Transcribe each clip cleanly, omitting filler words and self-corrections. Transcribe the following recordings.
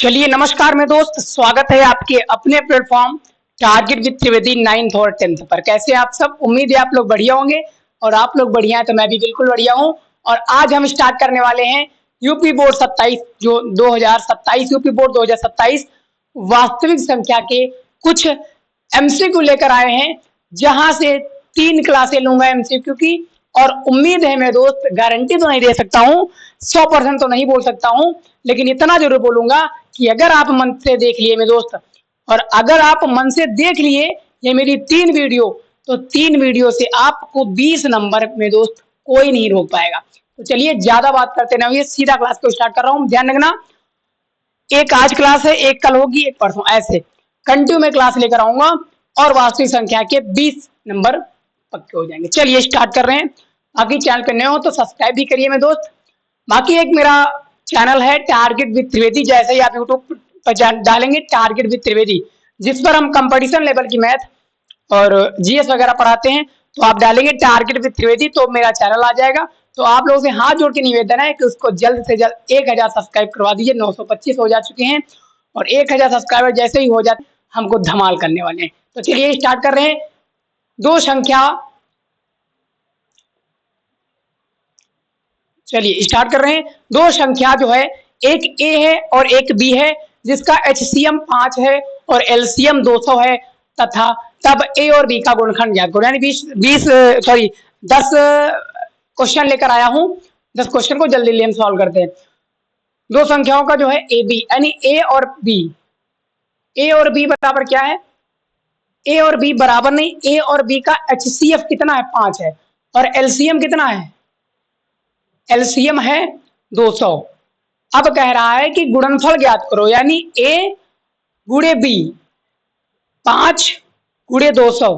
चलिए नमस्कार मेरे दोस्त, स्वागत है आपके अपने platform target with Trivedi 9th और 10th पर। कैसे आप सब? उम्मीद है आप लोग बढ़िया होंगे और आप लोग बढ़िया हैं तो मैं भी बिल्कुल बढ़िया हूं। और आज हम स्टार्ट करने वाले हैं यूपी बोर्ड 27 जो 2027 यूपी बोर्ड 2027 वास्तविक संख्या के कुछ एमसीक्यू लेकर आए हैं, जहां से 3 क्लासें लूंगा एमसीक्यू की। और उम्मीद है मेरे दोस्त, गारंटी तो नहीं दे सकता हूं, 100% तो नहीं बोल सकता हूं, लेकिन इतना जरूर बोलूंगा कि अगर आप मन से देख लिए मेरे दोस्त, और अगर आप मन से देख लिए ये मेरी 3 वीडियो, तो 3 वीडियो से आपको 20 नंबर मेरे दोस्त कोई नहीं रोक पाएगा। तो चलिए ज्यादा बात करते ना हुए सीधा क्लास को स्टार्ट कर रहा हूं। ध्यान रखना, एक आज क्लास है, एक कल होगी, एक परसों, ऐसे कंटिन्यू में क्लास लेकर आऊंगा और वास्तविक संख्या के 20 नंबर पक्के हो जाएंगे। चलिए स्टार्ट कर रहे हैं। बाकी चैनल पे नए हो तो सब्सक्राइब भी करिए मेरे दोस्त। बाकी एक मेरा चैनल है टारगेट विद त्रिवेदी, जैसे ही आप यूट्यूब पर डालेंगे टारगेट विद त्रिवेदी, जिस पर हम कंपटीशन लेवल की मैथ और जीएस वगैरह पढ़ाते हैं, तो आप डालेंगे टारगेट विद त्रिवेदी तो मेरा चैनल आ जाएगा। तो आप लोगों से हाथ जोड़ के निवेदन है कि उसको जल्द से जल्द 1000 सब्सक्राइब करवा दीजिए। 925 हो जा चुके हैं और 1000 सब्सक्राइबर जैसे ही हो जाते हमको धमाल करने वाले हैं। तो चलिए स्टार्ट कर रहे हैं। दो संख्या चलिए स्टार्ट कर रहे हैं। दो संख्या जो है, एक ए है और एक बी है, जिसका एचसीएम 5 है और एलसीएम 200 है, तथा तब ए और बी का गुणनखंड ज्ञात करो। यानी 10 क्वेश्चन लेकर आया हूं। 10 क्वेश्चन को जल्दी हम सॉल्व करते हैं। दो संख्याओं का जो है ए बी, यानी ए और बी। ए और बी बराबर क्या है? ए और बी बराबर नहीं, ए और बी का एचसीएफ कितना है? 5 है। और एलसीएम कितना है? एलसीएम है 200। अब कह रहा है कि गुणनफल ज्ञात करो, यानी ए गुणे बी, 5 गुणे 200,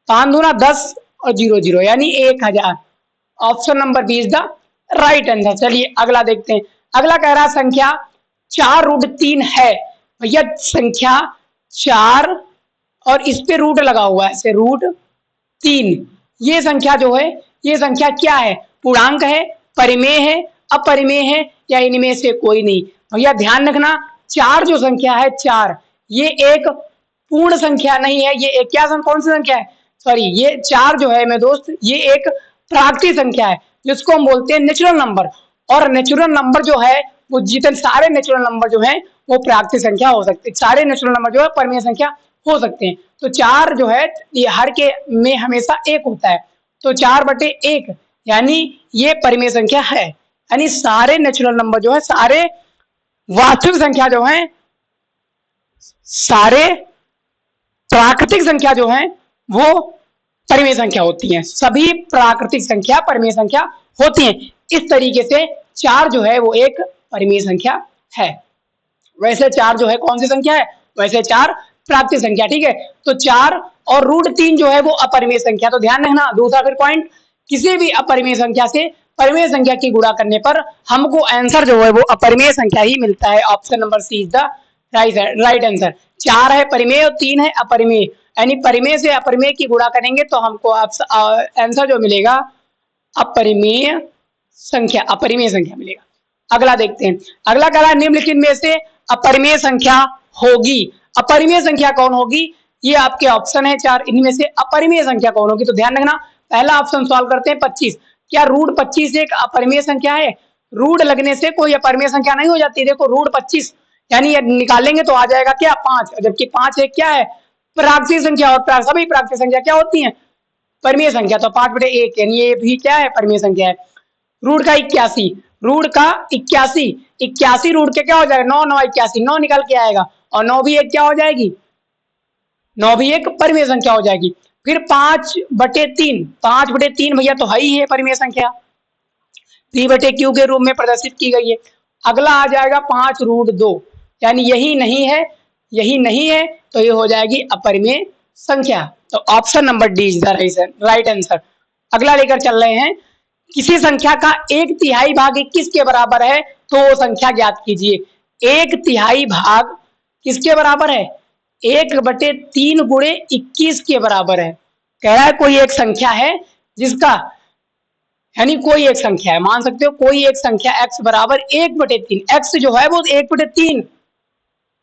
5 दूना 10 और 0 0, यानी 1000। Option number B is the right answer. चलिए अगला देखते हैं। अगला कह रहा है संख्या 4√3 है। भैया संख्या 4 और इस पे रूट लगा हुआ है, ऐसे √3। ये संख्या जो है, ये संख्या क्या है? पूर्णांक है, परिमेय है, अपरिमेय है, या इनमें से कोई नहीं? भैया ध्यान रखना, 4 जो संख्या है 4, ये एक पूर्ण संख्या नहीं है। ये एक क्या कौन सी संख्या है? सॉरी, ये 4 जो है मेरे दोस्त, ये एक प्राकृतिक संख्या है, जिसको हम बोलते हैं नेचुरल नंबर। और नेचुरल नंबर जो है वो जितने सारे नेचुरल नंबर जो है वो प्राकृतिक संख्या हो सकते हैं, सारे नेचुरल नंबर जो है परिमेय संख्या हो सकते हैं। तो 4 जो है ये हर के में हमेशा 1 होता है, तो 4/1, यानी ये परिमेय संख्या है। यानी सारे नेचुरल नंबर जो है, सारे वास्तविक संख्या जो है, सारे प्राकृतिक संख्या जो है वो परिमेय संख्या होती हैं। सभी प्राकृतिक संख्या परिमेय संख्या होती हैं। इस तरीके से 4 जो है वो एक परिमेय संख्या है। वैसे 4 जो है कौन सी संख्या है? वैसे 4 प्राकृतिक संख्या, ठीक है। तो 4 और √3 जो है वो अपरिमेय संख्या। तो ध्यान रखना, दूसरा फिर पॉइंट, किसी भी अपरिमेय संख्या से परिमेय संख्या की गुणा करने पर हमको आंसर जो है वो अपरिमेय संख्या ही मिलता है। Option number C is the right answer. 4 है परिमेय और 3 है अपरिमेय, यानी परिमेय से अपरिमेय की गुणा करेंगे तो हमको आंसर जो मिलेगा अपरिमेय संख्या, अपरिमेय संख्या मिलेगा। अगला देखते हैं। अगला कह रहा है निम्नलिखित में से अपरिमेय संख्या होगी। अपरिमेय संख्या कौन होगी? ये आपके ऑप्शन है 4, इनमें से अपरिमेय संख्या कौन होगी? तो ध्यान रखना, पहला ऑप्शन सॉल्व करते हैं। 25, क्या √25 एक अपरिमेय संख्या है? रूट लगने से कोई अपरिमेय संख्या नहीं हो जाती। देखो √25 यानी निकालेंगे तो आ जाएगा क्या? 5, जबकि 5 एक क्या है? प्राकृतिक संख्या। और सभी प्राकृतिक संख्या क्या होती है? परिमेय संख्या। तो 5/1 यानी ये भी क्या है? परिमेय संख्या है। रूट का 81, रूट का 81, 81 रूट के क्या हो जाएगा? 9 9 81, 9 निकल के आएगा, और 9 भी एक क्या हो जाएगी? 9 भी एक परिमेय संख्या हो जाएगी। फिर 5/3, 5/3 भैया तो है ही है परिमेय संख्या, P/Q के रूप में प्रदर्शित की गई है। अगला आ जाएगा 5√2, यानी यही नहीं है, यही नहीं है, तो ये हो जाएगी अपरिमेय संख्या। तो option number D is the right answer. अगला लेकर चल रहे हैं। किसी संख्या का 1/3 भाग 21 के बराबर है तो वो संख्या ज्ञात कीजिए। 1/3 भाग किसके बराबर है? 1/3 गुणे 21 के बराबर है। कह रहा है कोई एक संख्या है जिसका, यानी कोई एक संख्या है, मान सकते हो कोई एक संख्या x बराबर 1/3, x जो है वो 1/3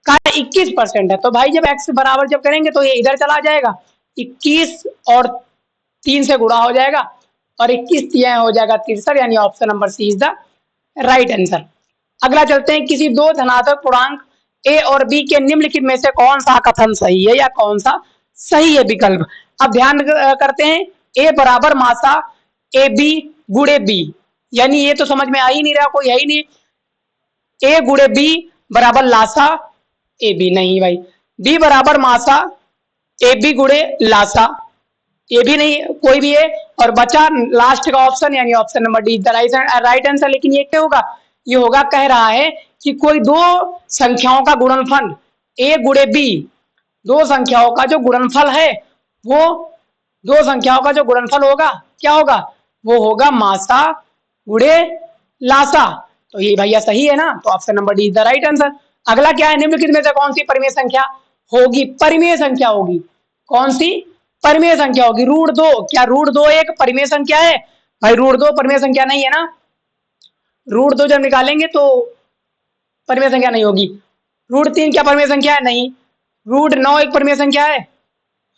का 21% है, तो भाई जब x बराबर जब करेंगे तो ये इधर चला जाएगा, 21 और 3 से गुणा हो जाएगा और 21 तिया हो जाएगा 63, यानी option number C is the right answer. अगला चलते हैं, किसी दो धनात्मक पूर्णांक a और b के निम्नलिखित में से कौन सा कथन सही है या कौन सा सही है विकल्प। अब ध्यान करते हैं, a बराबर मासा ए बी गुड़े बी, यानी ये तो समझ में आ ही नहीं रहा, कोई है ही नहीं, a गुड़े b बराबर लासा ए बी, नहीं भाई, b बराबर मासा ए बी गुड़े लासा, ये भी नहीं, कोई भी है, और बचा लास्ट का ऑप्शन यानी option number D the right answer. लेकिन ये क्या होगा, ये होगा, कह रहा है कि कोई दो संख्याओं का गुणनफल a गुड़े b, दो संख्याओं का जो गुणनफल है वो, दो संख्याओं का जो गुणनफल होगा क्या होगा, वो होगा मासा गुड़े लासा, तो ये भैया सही है ना, तो option number D is the right answer. अगला क्या है, निम्नलिखित में से कौन सी परिमेय संख्या होगी, परिमेय संख्या होगी, कौन सी परिमेय संख्या होगी, √2, क्या √2 एक परिमेय संख्या है, भाई √2 परिमेय संख्या नहीं है ना, √2 जब निकालेंगे तो परिमेय संख्या नहीं होगी। √3 क्या परिमेय संख्या है, नहीं। √9 एक परिमेय संख्या है,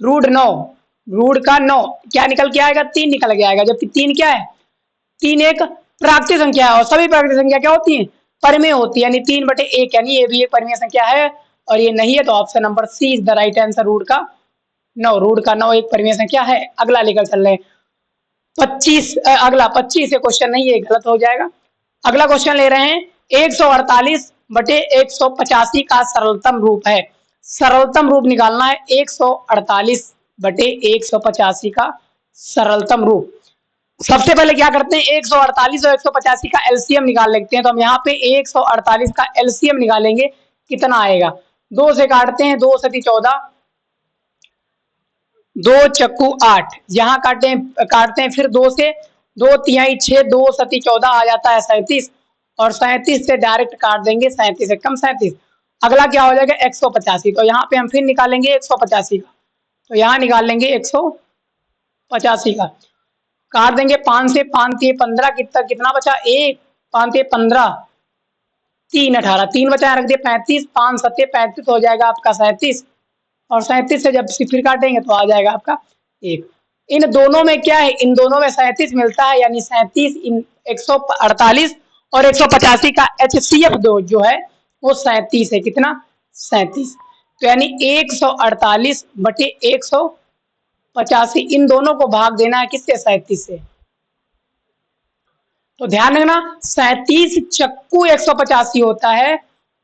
√9, रूट का 9 क्या निकल के आएगा, 3 निकल के आएगा, जबकि 3 क्या है, 3 एक प्राकृतिक संख्या है और सभी प्राकृतिक संख्या क्या होती है, परिमेय होती है, यानी 3/1, यानी ये भी एक परिमेय संख्या है और ये नहीं है, तो option number C is the right answer, root का 9 एक परिमेय संख्या है। अगला लेकर चल रहे हैं 25, अगला 25 क्वेश्चन नहीं, ये गलत हो जाएगा। अगला क्वेश्चन ले रहे हैं, 148/185 का सरलतम रूप है, सरलतम रूप निकालना है 148/185 का सरलतम रूप। सबसे पहले क्या करते हैं, 148 और 185 का एलसीएम निकाल लेते हैं, तो हम यहाँ पे 148 का एलसीएम निकालेंगे, कितना आएगा, 2 से काटते हैं, 2 सती 14, 2 चक्कू 8, यहाँ काटते हैं फिर 2 से, 2 तिहाई 6, 2 सती 14 आ जाता है 37, और 37 से डायरेक्ट काट देंगे, 37 एकम 37। अगला क्या हो जाएगा 185, तो यहाँ पे हम फिर निकालेंगे 185 का, तो यहाँ निकाल लेंगे 185 का, काट देंगे 5 से, 5 3 15, कितना बचा 1, 5 3 15, 3 18, 3 बचा रख दिए 35, 5 7 35 हो जाएगा आपका 37, और 37 से जब फिर काटेंगे तो आ जाएगा आपका 1। इन दोनों में क्या है, इन दोनों में 37 मिलता है, यानी 37 इन 148 और 185 का HCF जो है वो 37 है, कितना 37, तो यानी 148/185, इन दोनों को भाग देना है किससे, 37 से। तो ध्यान रखना 37 चक्कू 185 होता है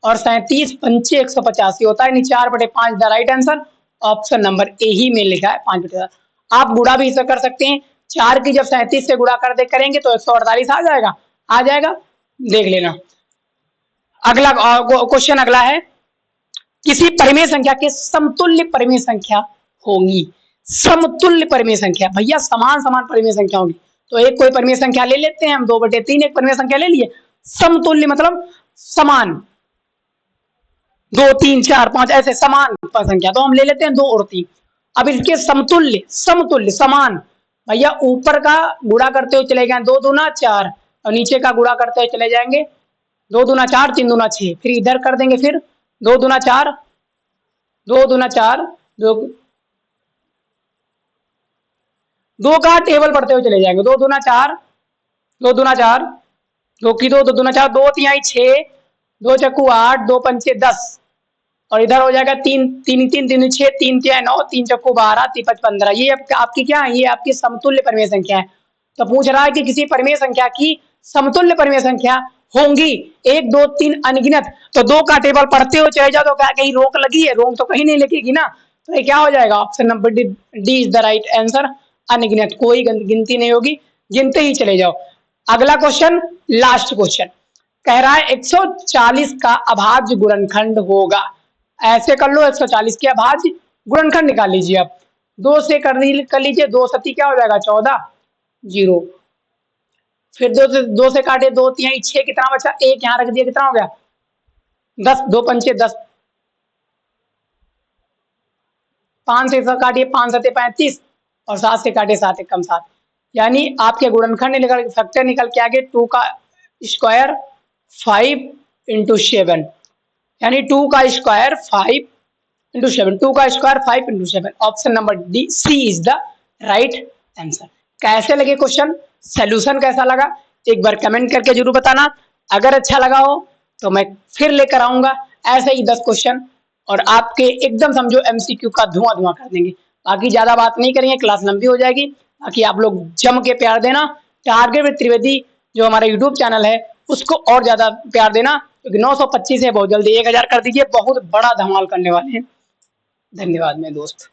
और 37 पंचे 185 होता है, यानी 4/5 the right answer, option number A ही में लिखा है 5/5। आप गुणा भी इसे कर सकते हैं, 4 की जब 37 से गुणा करेंगे तो 148 आ जाएगा, देख लेना। अगला क्वेश्चन अगला है, किसी परिमेय संख्या के समतुल्य परिमेय संख्या होगी, समतुल्य परिमेय संख्या, भैया समान समान परिमेय संख्या होगी, तो एक कोई परिमेय संख्या ले लेते हैं हम, 2/3 एक परिमेय संख्या ले लिए, समतुल्य मतलब समान, 2 3 4 5 ऐसे समान संख्या, तो हम ले लेते हैं 2 और 3। अब इसके समतुल्य, समतुल्य समान, भैया ऊपर का गुणा करते हुए चले गए 2 दूना 4 और नीचे का गुणा करते हुए चले जाएंगे 2 दूना 4 3 दूना 6, फिर इधर कर देंगे, फिर 2 दूना 4 2 का टेबल पढ़ते हुए चले जाएंगे, 2 दूना 4 2 दूना 4 2 की 2 दूना 4, 2 तिहाई 6, 2 चक्कू 8, 2 पंचे 10, और इधर हो जाएगा 3 3 3 3 6, 3 तिहाई 9, 3 चक्कू 12, 3 5 15, ये आपकी क्या है, ये आपकी समतुल्य परिमेय संख्या है। तो पूछ रहा है कि किसी परिमेय संख्या की समतुल्य परिमेय संख्या होंगी 1 2 3 अनगिनत, तो 2 का टेबल पढ़ते हुए चले जाओ, तो क्या कहीं रोक लगी है, रोक तो कहीं नहीं लगेगी ना, तो ये क्या हो जाएगा, option number D is the right answer, अनगिनत, कोई गिनती नहीं होगी, गिनते ही चले जाओ। अगला क्वेश्चन, लास्ट क्वेश्चन, कह रहा है 140 का अभाज्य गुणनखंड होगा, ऐसे कर लो 140 के अभाज्य गुणनखंड निकाल लीजिए, आप 2 से कर लीजिए, 2 सती क्या हो जाएगा 14, 0, फिर 2 से काटे 2 तिहाई 6, कितना बचा 1 यहाँ रख दिया, कितना हो गया 10, 2 पंचे 10, 5 से काटिए 5 7 35 और 7 से काटे 7 एकम 7, यानी आपके गुणनखंड निकल फैक्टर निकल के आगे 2 का स्क्वायर 5 × 7, यानी 2 का स्क्वायर 5 इंटू 7, 2 का square 5 into 7। Option number D C is the right answer. कैसे लगे क्वेश्चन, सोल्यूशन कैसा लगा, एक बार कमेंट करके जरूर बताना। अगर अच्छा लगा हो तो मैं फिर लेकर आऊंगा ऐसे ही 10 क्वेश्चन, और आपके एकदम समझो एमसीक्यू का धुआं धुआं कर देंगे। बाकी ज्यादा बात नहीं करेंगे, क्लास लंबी हो जाएगी। बाकी आप लोग जम के प्यार देना। टारगेट विद त्रिवेदी जो हमारा यूट्यूब चैनल है उसको और ज्यादा प्यार देना, क्योंकि 925 है, बहुत जल्दी 1000 कर दीजिए। बहुत बड़ा धमाल करने वाले हैं। धन्यवाद मेरे दोस्त।